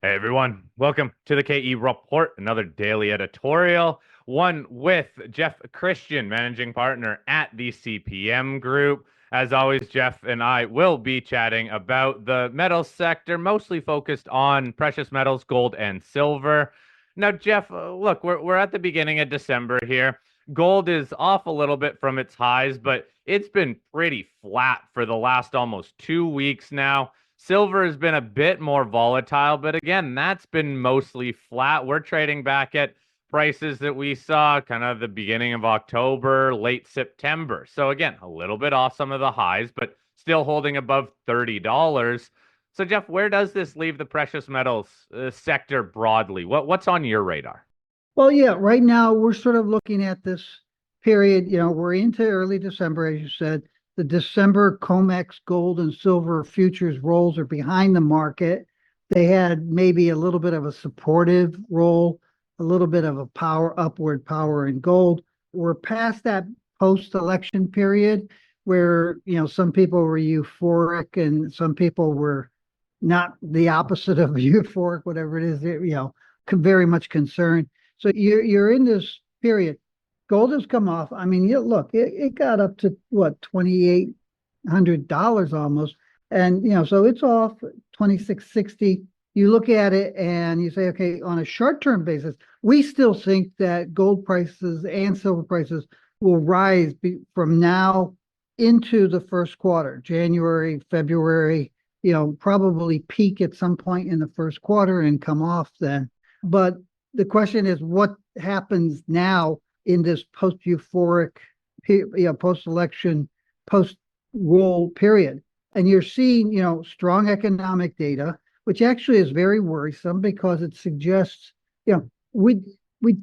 Hey everyone, welcome to the KE Report, another daily editorial, one with Jeff Christian, managing partner at the CPM Group. As always, Jeff and I will be chatting about the metals sector, mostly focused on precious metals, gold and silver. Now, Jeff, look, we're at the beginning of December here. Gold is off a little bit from its highs, but it's been pretty flat for the last almost 2 weeks now. Silver has been a bit more volatile, but again, that's been mostly flat. We're trading back at prices that we saw kind of the beginning of October, late September. So again, a little bit off some of the highs, but still holding above $30. So Jeff, where does this leave the precious metals sector broadly? What's on your radar? Well, yeah, right now we're sort of looking at this period. We're into early December, as you said. The December COMEX gold and silver futures rolls are behind the market. They had maybe a little bit of a supportive roll, a little bit of a upward power in gold. We're past that post-election period where, some people were euphoric and some people were not, the opposite of euphoric, whatever it is, very much concerned. So you're in this period. Gold has come off. I mean, look, it got up to what, $2,800 almost, and so it's off 2660. You look at it and you say, okay, on a short-term basis, we still think that gold prices and silver prices will rise from now into the first quarter, January, February. Probably peak at some point in the first quarter and come off then. But the question is, what happens now in this post-euphoric, post-election, post-roll period? And you're seeing, strong economic data, which actually is very worrisome because it suggests, we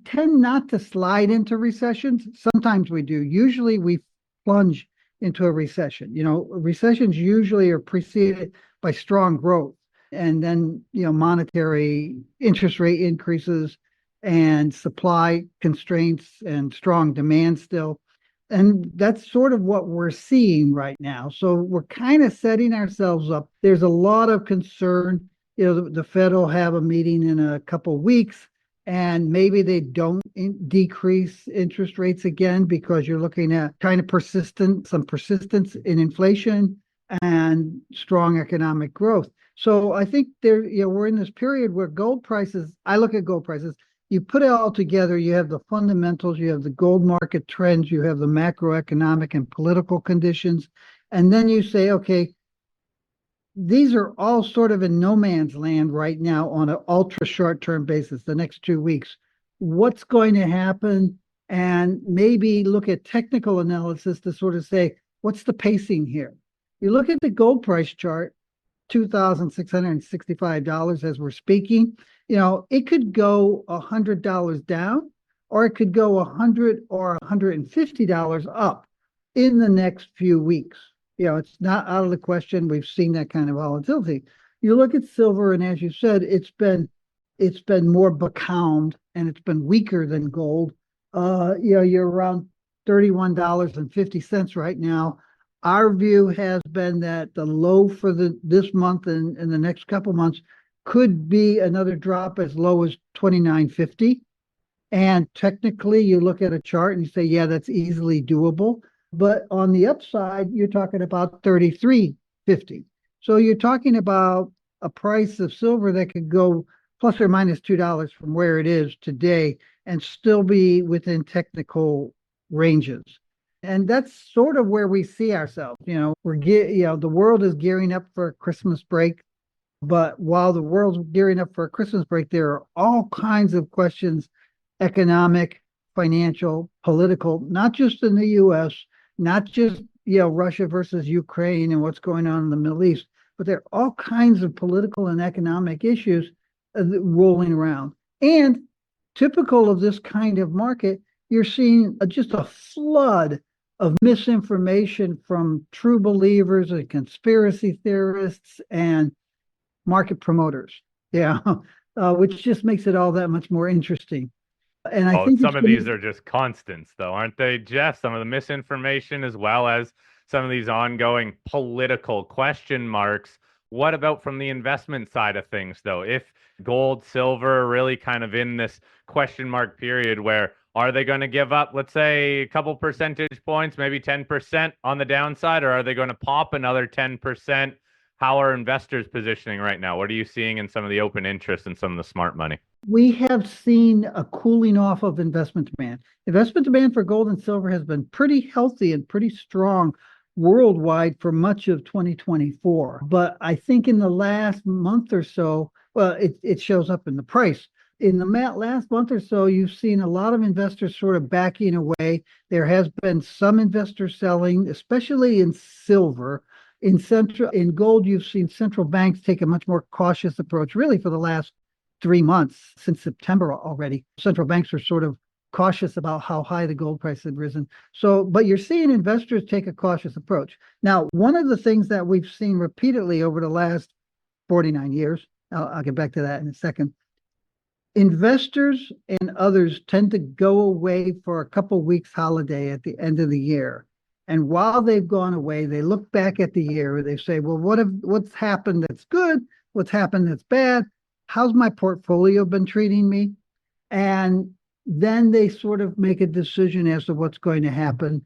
tend not to slide into recessions. Sometimes we do. Usually we plunge into a recession. Recessions usually are preceded by strong growth, and then monetary interest rate increases and supply constraints and strong demand still. And that's sort of what we're seeing right now. So we're kind of setting ourselves up. There's a lot of concern. The Fed will have a meeting in a couple of weeks, and maybe they don't decrease interest rates again because you're looking at kind of some persistence in inflation and strong economic growth. So I think we're in this period where gold prices, I look at gold prices, you put it all together, you have the fundamentals, you have the gold market trends, you have the macroeconomic and political conditions, and then you say, okay, these are all sort of in no man's land right now on an ultra short-term basis, the next 2 weeks. What's going to happen? And maybe look at technical analysis to sort of say, what's the pacing here? You look at the gold price chart, $2,665 as we're speaking. It could go $100 down, or it could go $100 or $150 up in the next few weeks. It's not out of the question. We've seen that kind of volatility. You look at silver, and as you said, it's been more becalmed and it's been weaker than gold. You're around $31.50 right now. Our view has been that the low for this month and the next couple months could be another drop as low as $29.50. And technically, you look at a chart and you say, yeah, that's easily doable. But on the upside, you're talking about $33.50. So you're talking about a price of silver that could go plus or minus $2 from where it is today and still be within technical ranges. And that's sort of where we see ourselves. The world is gearing up for a Christmas break. But while the world's gearing up for a Christmas break, there are all kinds of questions, economic, financial, political, not just in the U.S., not just Russia versus Ukraine and what's going on in the Middle East, but there are all kinds of political and economic issues rolling around. And typical of this kind of market, you're seeing just a flood of misinformation from true believers and conspiracy theorists and market promoters. Which just makes it all that much more interesting. And I think some of these are just constants, though, aren't they, Jeff? Some of the misinformation, as well as some of these ongoing political question marks. What about from the investment side of things, though? If gold, silver are really kind of in this question mark period where are they going to give up, let's say, a couple percentage points, maybe 10% on the downside, or are they going to pop another 10%? How are investors positioning right now? What are you seeing in some of the open interest and some of the smart money? We have seen a cooling off of investment demand. Investment demand for gold and silver has been pretty healthy and pretty strong worldwide for much of 2024. But I think in the last month or so, well, it shows up in the price. In the last month or so, you've seen a lot of investors sort of backing away. There has been some investors selling, especially in silver. In gold, you've seen central banks take a much more cautious approach, really for the last 3 months, since September already. Central banks are sort of cautious about how high the gold price had risen. So, but you're seeing investors take a cautious approach. Now, one of the things that we've seen repeatedly over the last 49 years, I'll get back to that in a second. Investors and others tend to go away for a couple weeks holiday at the end of the year. And while they've gone away, they look back at the year, they say, well, what's happened that's good? What's happened that's bad? How's my portfolio been treating me? And then they sort of make a decision as to what's going to happen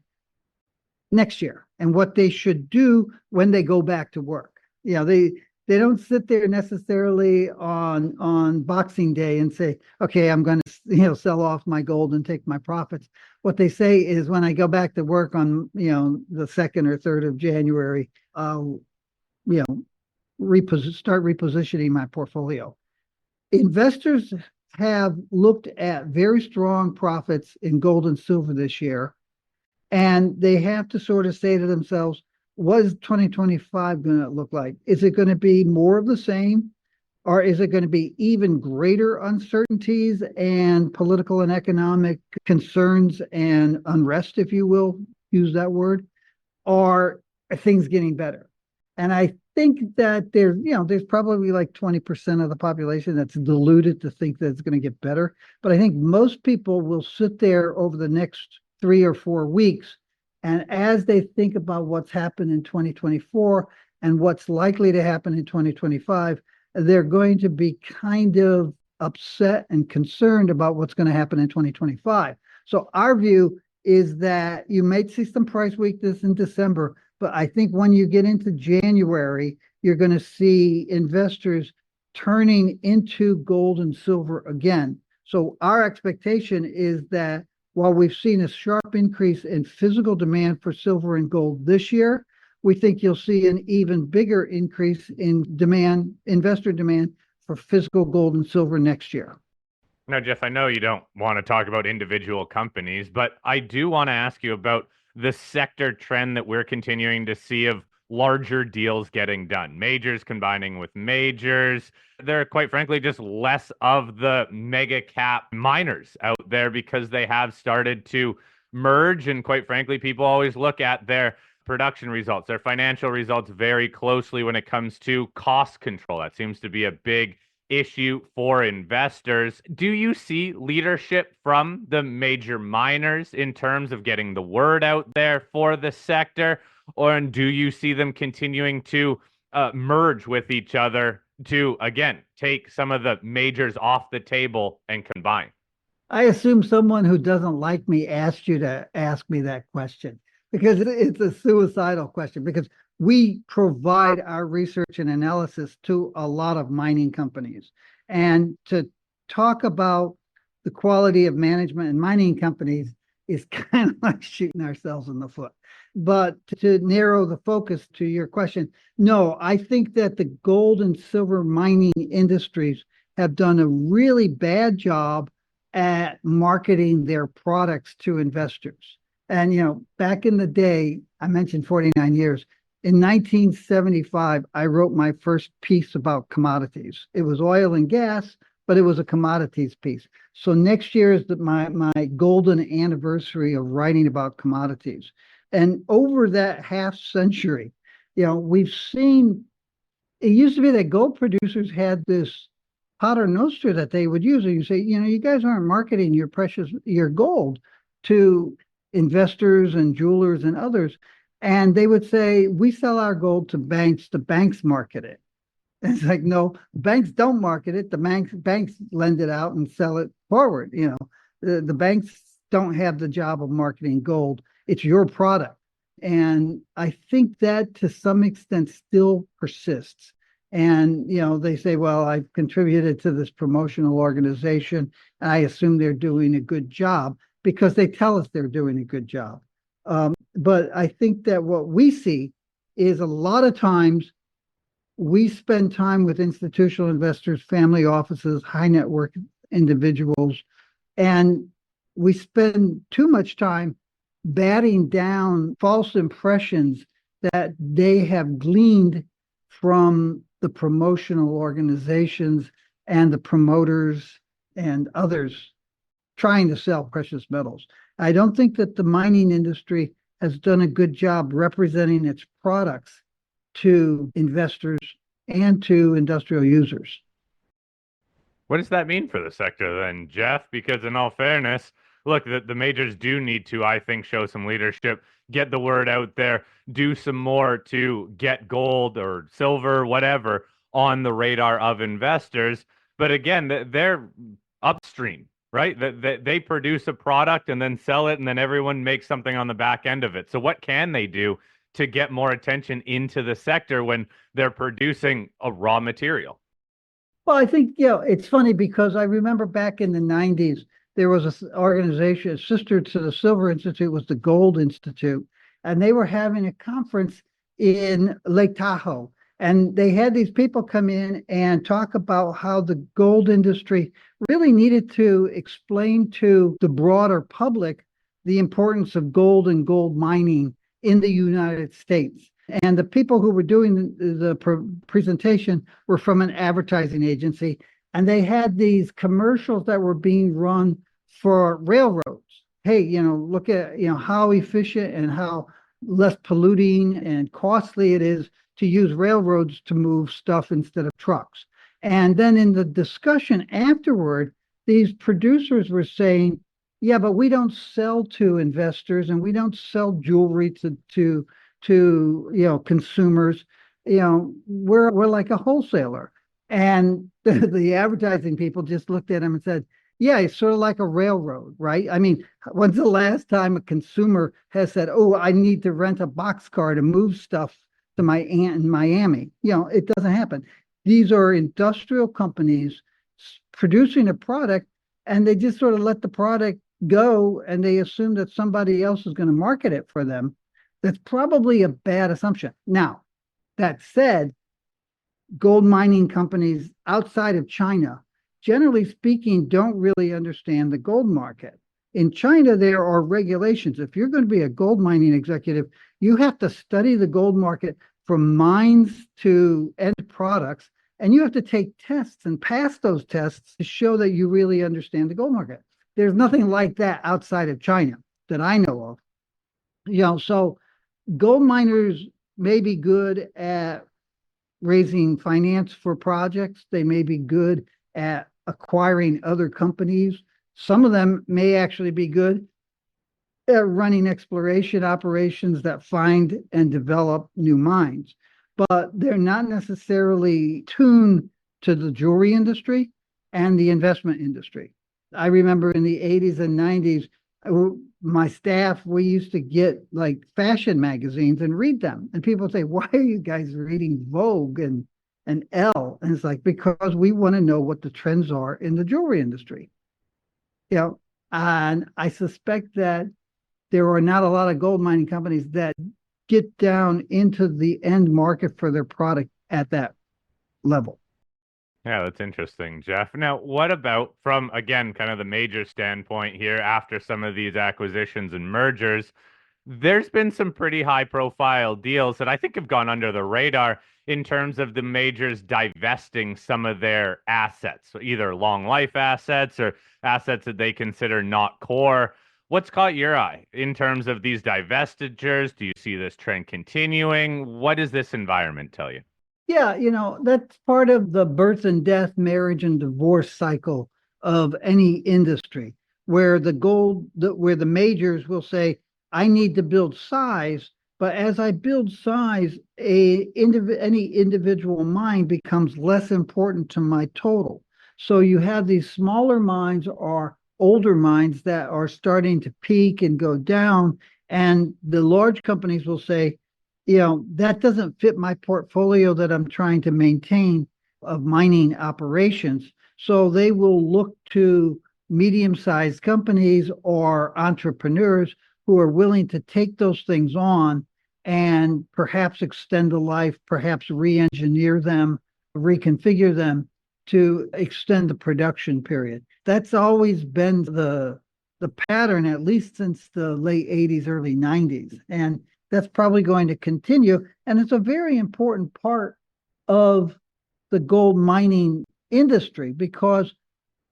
next year and what they should do when they go back to work. They don't sit there necessarily on Boxing Day and say, okay, I'm going to sell off my gold and take my profits. What they say is, when I go back to work on the 2nd or 3rd of January, I'll start repositioning my portfolio. Investors have looked at very strong profits in gold and silver this year, and they have to sort of say to themselves, what is 2025 going to look like? Is it going to be more of the same? Or is it going to be even greater uncertainties and political and economic concerns and unrest, if you will use that word? Or are things getting better? And I think that there's probably like 20% of the population that's deluded to think that it's going to get better. But I think most people will sit there over the next 3 or 4 weeks, and as they think about what's happened in 2024 and what's likely to happen in 2025, they're going to be kind of upset and concerned about what's going to happen in 2025. So our view is that you might see some price weakness in December, but I think when you get into January, you're going to see investors turning into gold and silver again. So our expectation is that while we've seen a sharp increase in physical demand for silver and gold this year, we think you'll see an even bigger increase in investor demand for physical gold and silver next year. Now, Jeff, I know you don't want to talk about individual companies, but I do want to ask you about the sector trend that we're continuing to see of larger deals getting done, majors combining with majors. There are, quite frankly, just less of the mega cap miners out there because they have started to merge. And quite frankly, people always look at their production results, their financial results very closely when it comes to cost control. That seems to be a big issue for investors. Do you see leadership from the major miners in terms of getting the word out there for the sector? Or do you see them continuing to merge with each other to, again, take some of the majors off the table and combine? I assume someone who doesn't like me asked you to ask me that question, because it's a suicidal question, because we provide our research and analysis to a lot of mining companies. And to talk about the quality of management in mining companies is kind of like shooting ourselves in the foot. But to narrow the focus to your question, no, I think that the gold and silver mining industries have done a really bad job at marketing their products to investors. And, back in the day, I mentioned 49 years. In 1975, I wrote my first piece about commodities. It was oil and gas, but it was a commodities piece. So next year is my golden anniversary of writing about commodities. And over that half century, we've seen, it used to be that gold producers had this pater noster that they would use. And you say, you guys aren't marketing your gold to investors and jewelers and others. And they would say, we sell our gold to banks, the banks market it. And it's like, no, banks don't market it. The banks lend it out and sell it forward. The banks don't have the job of marketing gold. It's your product. And I think that to some extent still persists. And, they say, well, I've contributed to this promotional organization, and I assume they're doing a good job because they tell us they're doing a good job. But I think that what we see is a lot of times we spend time with institutional investors, family offices, high net worth individuals, and we spend too much time batting down false impressions that they have gleaned from the promotional organizations and the promoters and others trying to sell precious metals. I don't think that the mining industry has done a good job representing its products to investors and to industrial users. What does that mean for the sector then, Jeff? Because in all fairness, look, the majors do need to, I think, show some leadership, get the word out there, do some more to get gold or silver, whatever, on the radar of investors. But again, they're upstream, right? They produce a product and then sell it, and then everyone makes something on the back end of it. So what can they do to get more attention into the sector when they're producing a raw material? Well, I think, it's funny because I remember back in the 90s, there was an organization, a sister to the Silver Institute was the Gold Institute, and they were having a conference in Lake Tahoe. And they had these people come in and talk about how the gold industry really needed to explain to the broader public the importance of gold and gold mining in the United States. And the people who were doing the presentation were from an advertising agency, and they had these commercials that were being run for railroads. Hey, look at how efficient and how less polluting and costly it is to use railroads to move stuff instead of trucks. And then in the discussion afterward, these producers were saying, yeah, but we don't sell to investors and we don't sell jewelry to consumers. We're like a wholesaler. And the advertising people just looked at him and said, yeah, it's sort of like a railroad, right? I mean, when's the last time a consumer has said, oh, I need to rent a boxcar to move stuff to my aunt in Miami? It doesn't happen. These are industrial companies producing a product, and they just sort of let the product go, and they assume that somebody else is going to market it for them. That's probably a bad assumption. Now, that said, gold mining companies outside of China, generally speaking, don't really understand the gold market. In China, there are regulations. If you're going to be a gold mining executive, you have to study the gold market from mines to end products, and you have to take tests and pass those tests to show that you really understand the gold market. There's nothing like that outside of China that I know of. So gold miners may be good at raising finance for projects. They may be good at acquiring other companies. Some of them may actually be good at running exploration operations that find and develop new mines, but they're not necessarily tuned to the jewelry industry and the investment industry. I remember in the 80s and 90s, my staff, we used to get like fashion magazines and read them. And people say, why are you guys reading Vogue and Elle? And it's like, because we want to know what the trends are in the jewelry industry. And I suspect that there are not a lot of gold mining companies that get down into the end market for their product at that level. Yeah, that's interesting, Jeff. Now, what about from, again, kind of the major standpoint here after some of these acquisitions and mergers? There's been some pretty high profile deals that I think have gone under the radar in terms of the majors divesting some of their assets, so either long life assets or assets that they consider not core. What's caught your eye in terms of these divestitures? Do you see this trend continuing? What does this environment tell you? Yeah, that's part of the birth and death, marriage and divorce cycle of any industry, where the majors will say, I need to build size, But as I build size, any individual mine becomes less important to my total. So you have these smaller mines or older mines that are starting to peak and go down. And the large companies will say, that doesn't fit my portfolio that I'm trying to maintain of mining operations. So they will look to medium-sized companies or entrepreneurs who are willing to take those things on and perhaps extend the life, perhaps re-engineer them, reconfigure them to extend the production period. That's always been the pattern, at least since the late 80s, early 90s. And that's probably going to continue. And it's a very important part of the gold mining industry because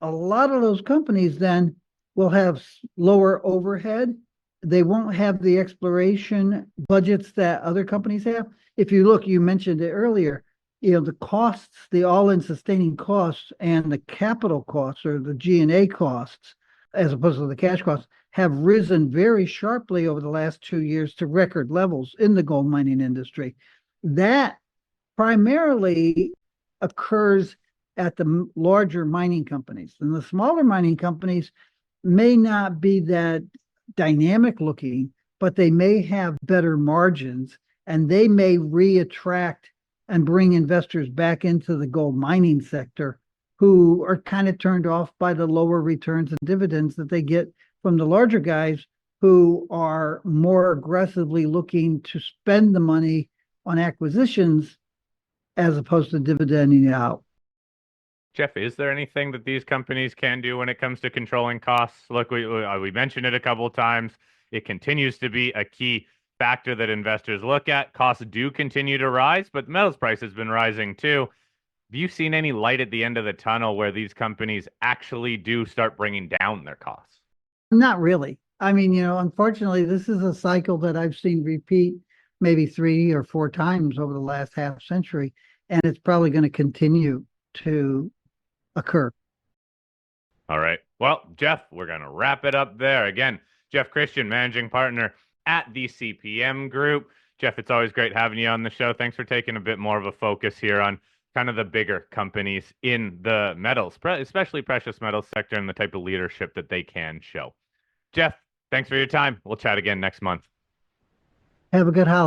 a lot of those companies then will have lower overhead. They won't have the exploration budgets that other companies have. If you look, you mentioned it earlier, the costs, the all-in sustaining costs and the capital costs or the G&A costs, as opposed to the cash costs, have risen very sharply over the last 2 years to record levels in the gold mining industry. That primarily occurs at the larger mining companies. And the smaller mining companies may not be that dynamic looking, but they may have better margins and they may re-attract and bring investors back into the gold mining sector who are kind of turned off by the lower returns and dividends that they get from the larger guys who are more aggressively looking to spend the money on acquisitions as opposed to dividending it out. Jeff, is there anything that these companies can do when it comes to controlling costs? Look, we mentioned it a couple of times. It continues to be a key factor that investors look at. Costs do continue to rise, but metals price has been rising too. Have you seen any light at the end of the tunnel where these companies actually do start bringing down their costs? Not really. I mean, unfortunately, this is a cycle that I've seen repeat maybe 3 or 4 times over the last half century, and it's probably going to continue to occur. All right. Well, Jeff, we're going to wrap it up there. Again, Jeff Christian, managing partner at the CPM Group. Jeff, it's always great having you on the show. Thanks for taking a bit more of a focus here on kind of the bigger companies in the metals, especially precious metals sector, and the type of leadership that they can show. Jeff, thanks for your time. We'll chat again next month. Have a good holiday.